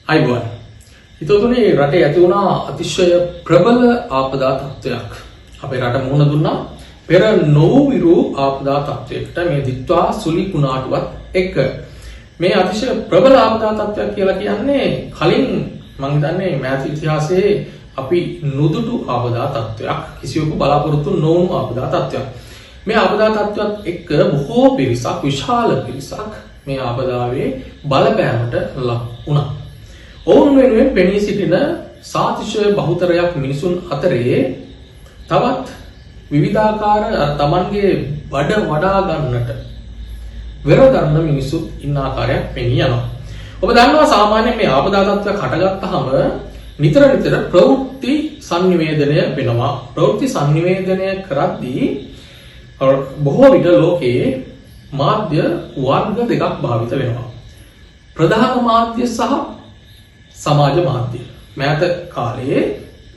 අයිබෝන්. හිතවතුනි රටේ ඇති වුණා අතිශය ප්‍රබල ආපදා තත්ත්වයක්. අපේ රට මුහුණ දුන්නා පෙර නොවිරු ආපදා තත්ත්වයකට මේ දිත්වා සුලි කුණාටුවත් එක්ක. මේ අතිශය ප්‍රබල ආපදා තත්ත්වයක් කියලා කියන්නේ කලින් මම හිතන්නේ මෑත ඉතිහාසයේ අපි නුදුටු ආපදා තත්ත්වයක්, කිසිවෙකු බලාපොරොත්තු නොවුණු ආපදා තත්ත්වයක්. මේ ආපදා තත්ත්වයක් එක්ක බොහෝ පිරිසක්, විශාල පිරිසක් මේ ආපදාවේ බලපෑමට ලක් වුණා. ඔවුන් වෙනුවෙන් පෙනී සිටින සාතිශය බහුතරයක් මිනිසුන් අතරේ තවත් විවිධාකාර තමන්ගේ බඩ වඩා ගන්නට වෙර ගන්න මිනිසුත් ඉන්න ආකාරයක් පෙනී යනවා. ඔබ දන්නවා සාමාන්‍යයෙන් මේ ආපදා තත්ත්වයක් හටගත්තාම නිතර ප්‍රවෘත්ති sannivedanaya වෙනවා. ප්‍රවෘත්ති sannivedanaya කරද්දී බොහෝ විට ලෝකයේ මාධ්‍ය වර්ග දෙකක් භාවිත වෙනවා. ප්‍රධාන මාධ්‍ය සහ සමාජ මාධ්‍ය. මෑත කාලයේ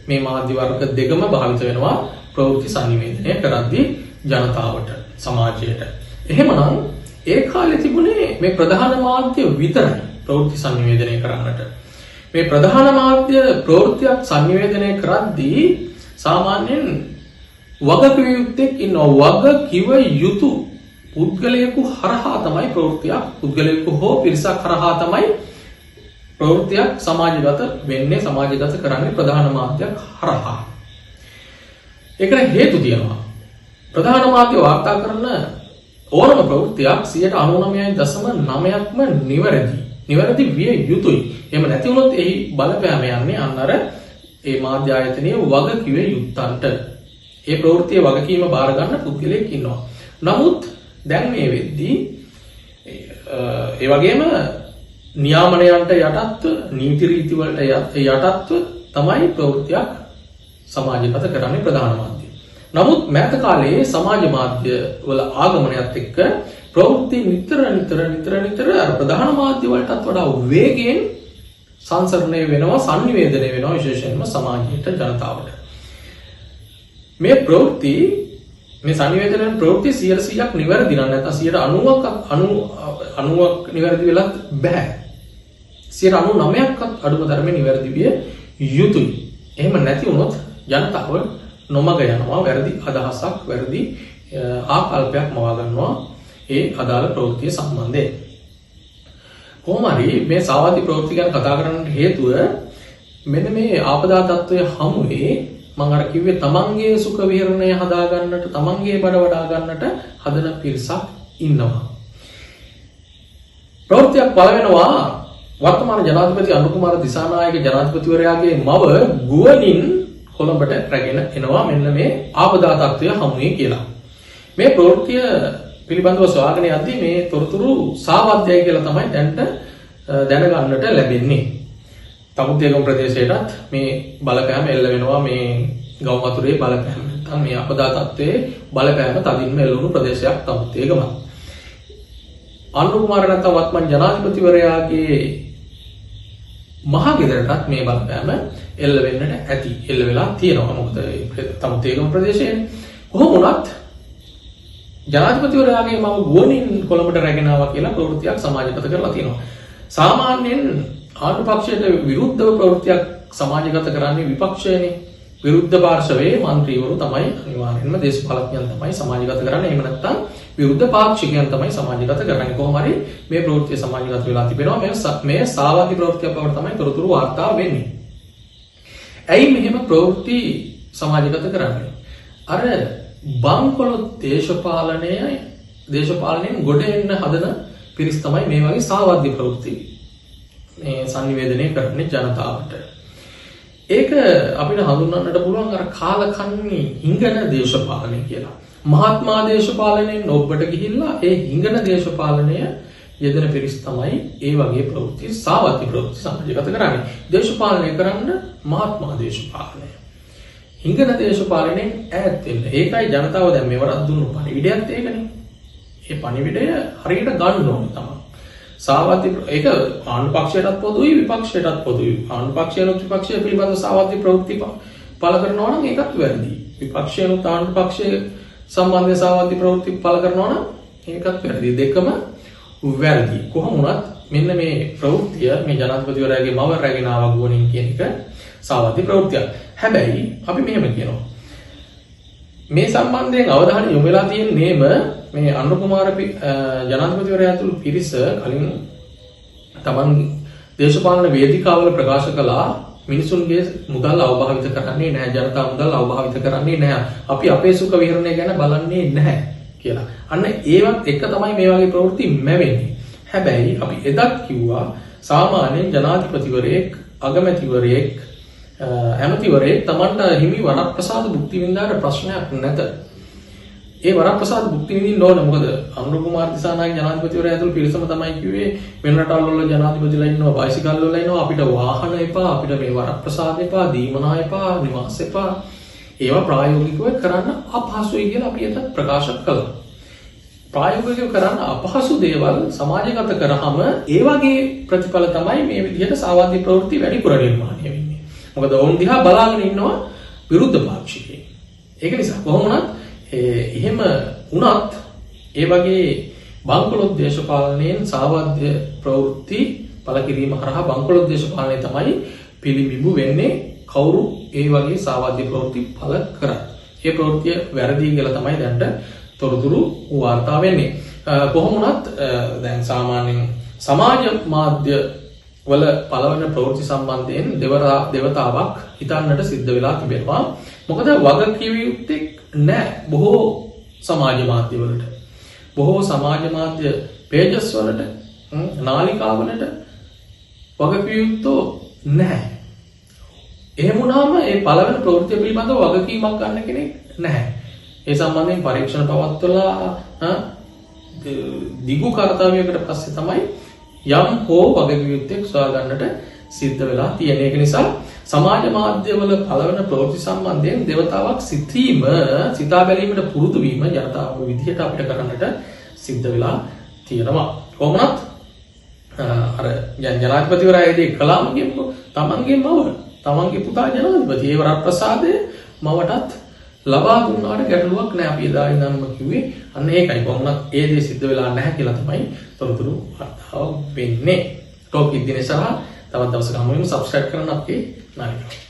මේ මාධ්‍ය වර්ග දෙකම භාවිත වෙනවා ප්‍රවෘත්ති sannivedanaya කරද්දී ජනතාවට, සමාජයට. එහෙමනම් ඒ කාලේ තිබුණේ මේ ප්‍රධාන මාධ්‍ය විතරයි ප්‍රවෘත්ති sannivedanaya කරන්නට. මේ ප්‍රධාන මාධ්‍ය ප්‍රවෘත්තියක් sannivedanaya කරද්දී සාමාන්‍යයෙන් වගකිව යුත්තේ ඉන්නවා. වග කිව යුතු පුද්ගලයෙකු හරහා තමයි ප්‍රවෘත්තියක්, පුද්ගලයෙකු හෝ පිරිසක් හරහා තමයි ප්‍රවෘත්තියක් සමාජගත වෙන්නේ, සමාජගත කරන්නේ ප්‍රධාන මාධ්‍යයක් හරහා. ඒකට හේතු තියෙනවා. ප්‍රධාන මාධ්‍ය වාර්තා කරන ඕනම ප්‍රවෘත්තියක් 99.9%ක්ම නිවැරදි විය යුතුයි. එහෙම නැති වුණොත් එහි බලපෑම යන්නේ අන්නර ඒ මාධ්‍ය ආයතනයේ වගකිව යුත්තන්ට. ඒ ප්‍රවෘත්තියේ වගකීම බාර ගන්න පුද්ගලයෙක් ඉන්නවා. නමුත් දැන් මේ වෙද්දී ඒ වගේම නියාමනයන්ට යටත්ව, නීති රීති වලට යටත්ව තමයි ප්‍රවෘත්තියක් සමාජගත කරන්නේ ප්‍රධාන මාධ්‍ය. නමුත් මෑත කාලයේ සමාජ මාධ්‍ය වල ආගමනයත් එක්ක ප්‍රවෘත්ති නිතර අර ප්‍රධාන මාධ්‍ය වලටත් වඩා වේගයෙන් සංසරණය වෙනවා, sannivedanaya වෙනවා, විශේෂයෙන්ම සමාජයට, ජනතාවට. මේ ප්‍රවෘත්ති, මේ sannivedanaya ප්‍රවෘත්ති 100%ක් නිවැරදි නම් නැත්නම් 90%ක් නිවැරදි වෙලත් බෑ. 99%ක්වත් අඩුම තරමේ නිවැරදි විය යුතුයි. එහෙම නැති වුණොත් ජනතාව නොමග යනවා, වැරදි අදහසක්, වැරදි ආකල්පයක් මවා ගන්නවා ඒ අදාළ ප්‍රවෘත්තිය සම්බන්ධයෙන්. කොහොම හරි මේ සාවාදී ප්‍රවෘත්ති ගැන කතා කරන්න හේතුව මෙන්න මේ ආපදා තත්ත්වය හමුවේ මම අර කිව්වේ තමන්ගේ සුඛ විහරණය හදා ගන්නට, තමන්ගේ බඩ වඩා ගන්නට හදන පිරිසක් ඉන්නවා. ප්‍රවෘත්තියක් පළවෙනවා වර්තමාන ජනාධිපති අනුකුමාර දිසානායක ජනාධිපතිවරයාගේ මව ගුවනින් කොළඹට රැගෙන එනවා මෙන්න මේ ආපදා තත්ත්වය හමුවේ කියලා. මේ ප්‍රවෘත්තිය පිළිබඳව සොයාගෙන යද්දී මේ තොරතුරු සාවද්‍යයි කියලා තමයි දැනගන්නට ලැබෙන්නේ. තමුත්තේගම ප්‍රදේශයටත් මේ බලපෑම එල්ල වෙනවා. මේ ගව් වතුරේ බලපෑම නැත්නම් මේ අපදා තත්ත්වයේ බලපෑම තදින්ම එල්ලුණු ප්‍රදේශයක් තමුත්තේගම. අනුකුමාර නැත්නම් වත්මන් ජනාධිපතිවරයාගේ මහගෙදරටත් මේ බලපෑම එල්ල වෙන්නට ඇති. එල්ල වෙලා තියෙනවා. මොකද තමුත්තේගම ප්‍රදේශයේ කොහොම වුණත් ජනාධිපතිවරයාගේ මම ගුවනින් කොළඹට රැගෙන ආවා කියලා ප්‍රවෘත්තියක් සමාජගත කරලා තියෙනවා. සාමාන්‍යයෙන් ආණ්ඩු පක්ෂයට විරුද්ධව ප්‍රවෘත්තියක් සමාජගත කරන්නේ විපක්ෂයනේ. විරුද්ධ පාර්ශවයේ മന്ത്രിවරු තමයි, අනිවාර්යෙන්ම දේශපාලඥයන් තමයි සමාජගත කරන්නේ. එහෙම නැත්නම් විරුද්ධ පාක්ෂිකයන් තමයි සමාජගත කරන්නේ. කොහොම හරි මේ ප්‍රවෘත්තිය සමාජගත වෙලා තිබෙනවා. මේ සාවාදී ප්‍රවෘත්තියක් බවට තමයි තොරතුරු වාර්තා වෙන්නේ. ඇයි මෙහෙම ප්‍රවෘත්ති සමාජගත කරන්නේ? අර බංකොලොත් දේශපාලනයෙන් ගොඩ එන්න හදන පිරිස් තමයි මේ වගේ සාවාදී ප්‍රවෘත්ති මේ sannivedanaya කරන්නේ ජනතාවට. ඒක අපිට හඳුන්වන්නට පුළුවන් අර කාලකන්ණි හිඟන දේශපාලනය කියලා. මහත්මා දේශපාලනයෙන් ඔබට ගිහිල්ලා ඒ හිඟන දේශපාලනය යෙදෙන පිරිස් තමයි ඒ වගේ ප්‍රවෘත්ති, සාවාදී ප්‍රවෘත්ති සමාජගත කරන්නේ. දේශපාලනය කරන්න මහත්මා දේශපාලනය. හිඟන දේශපාලනයෙන් ඈත් වෙන්න. ඒකයි ජනතාව දැන් මෙවරක් දුන්නු පණිවිඩයත් ඒකනේ. ඒ පණිවිඩය හරියට ගන්න ඕනේ තමයි. සාවාදී ඒක ආණ්ඩු පක්ෂයටත් පොදුයි, විපක්ෂයටත් පොදුයි. ආණ්ඩු පක්ෂයනොත් විපක්ෂය පිළිබඳ සාවාදී ප්‍රවෘත්ති පළ කරනවා නම් ඒකත් වැරදි. විපක්ෂයනොත් ආණ්ඩු පක්ෂයේ සම්බන්ධ සාවාදී ප්‍රවෘත්ති පළ කරනවා නම් ඒකත් වැරදි. දෙකම වැරදි. කොහොම වුණත් මෙන්න මේ ප්‍රවෘත්තිය මේ ජනාධිපතිවරයාගේ මව රැගෙන ආවා ගුවනින් කියන එක සාවද්‍ය ප්‍රවෘත්තියක්. හැබැයි අපි මෙහෙම කියනවා. මේ සම්බන්ධයෙන් අවධානය යොමු වෙලා තියෙන්නේම මේ අනුර කුමාර ජනාධිපතිවරයා ඇතුළු පිරිස කලින් තමන් දේශපාලන වේදිකාවල ප්‍රකාශ කළා මිනිසුන්ගේ මුදල් අවභාවිත කරන්නේ නැහැ, ජනතා මුදල් අවභාවිත කරන්නේ නැහැ, අපි අපේ සුඛ විහරණය ගැන බලන්නේ නැහැ කියලා. අන්න ඒවත් එක තමයි මේ වගේ ප්‍රවෘත්ති මැවෙන්නේ. හැබැයි අපි එදත් කිව්වා සාමාන්‍යයෙන් ජනාධිපතිවරයෙක්, අගමැතිවරයෙක්, ඇමතිවරයෙක් තමන්ට හිමි වරප්‍රසාද භුක්ති විඳාට ප්‍රශ්නයක් නැත. ඒ වරප්‍රසාද භුක්ති විඳින්න ඕන. මොකද අනුර කුමාර දිසානායක ජනාධිපතිවරයා ඇතුළු පිරිසම තමයි කිව්වේ වෙන රටවල් වල ජනාධිපතිලා ඉන්නවා, බයිසිකල් වල ඉන්නවා, අපිට වාහන එපා, අපිට මේ වරප්‍රසාද එපා, දීමනා එපා, නිවාස එපා. ඒවා ප්‍රායෝගිකව කරන්න අපහසුයි කියලා අපි එතත් ප්‍රකාශ කළා. ප්‍රායෝගිකව කරන්න අපහසු දේවල් සමාජගත කරාම ඒ වගේ ප්‍රතිඵල තමයි මේ විදිහට සාවාදී ප්‍රවෘත්ති වැඩිපුර නිර්මාණය වෙන්නේ. මොකද ඔවුන් දිහා බලාගෙන ඉන්නවා විරුද්ධ පාක්ෂිකයන්. ඒක නිසා කොහොම වුණත් එහෙම වුණත් ඒ වගේ බංකොලොත් දේශපාලනයෙන් සාවාද්‍ය ප්‍රවෘත්ති පළ කිරීම හරහා බංකොලොත් දේශපාලනය තමයි පිළිඹු වෙන්නේ. කවුරු ඒ වගේ සාවාද්‍ය ප්‍රවෘත්ති පළ කරා. ඒ ප්‍රවෘත්තිය වැරදි කියලා තමයි දැනට තොරතුරු වාර්තා වෙන්නේ. කොහොම වුණත් දැන් සාමාන්‍යයෙන් සමාජ මාධ්‍ය වල පළවන ප්‍රවෘත්ති සම්බන්ධයෙන් දෙවතාවක් හිතන්නට සිද්ධ වෙලා තිබෙනවා. මොකද වගකිව යුත්තේ නැහැ බොහෝ සමාජ මාධ්‍ය වලට. බොහෝ සමාජ මාධ්‍ය පේජස් වලට, නාලිකාවලට වගකිව යුත්තෝ නැහැ. එහෙම වුණාම ඒ පළවන ප්‍රවෘත්ති පිළිබඳව වගකීමක් ගන්න කෙනෙක් නැහැ. ඒ සම්බන්ධයෙන් පරීක්ෂණ පවත්වලා දිගු කාර්යයකට පස්සේ තමයි යම් හෝ වගකීම් යුක්තෙක් සොයා ගන්නට සිද්ධ වෙලා තියෙන. ඒක නිසා සමාජ මාධ්‍යවල පළවන ප්‍රවෘත්ති සම්බන්ධයෙන් දෙවතාවක් සිතා බැලීමට පුරුදු වීම ජනතාව විදිහට අපිට කරන්නට සිද්ධ වෙලා තියෙනවා. කොහොමවත් අර ජනාධිපතිවරයාගේ කලාම කියමු තමන්ගේ මව, තමන්ගේ පුතා ජනාධිපති ඒ වරප්‍රසාදය මවටත් ලබා දුන්නාට ගැටලුවක් නැහැ. අපි එදා ඉඳන්ම කිව්වේ අන්න ඒකයි. කොහොමවත් ඒ දේ සිද්ධ වෙලා නැහැ කියලා තමයි තොරතුරු වෙන්නේ. ටොප් ඉදිනේ සහ තවත් දවසක හමු වෙමු. සබ්ස්ක්‍රයිබ් කරන්න අපේ නාලිකාව.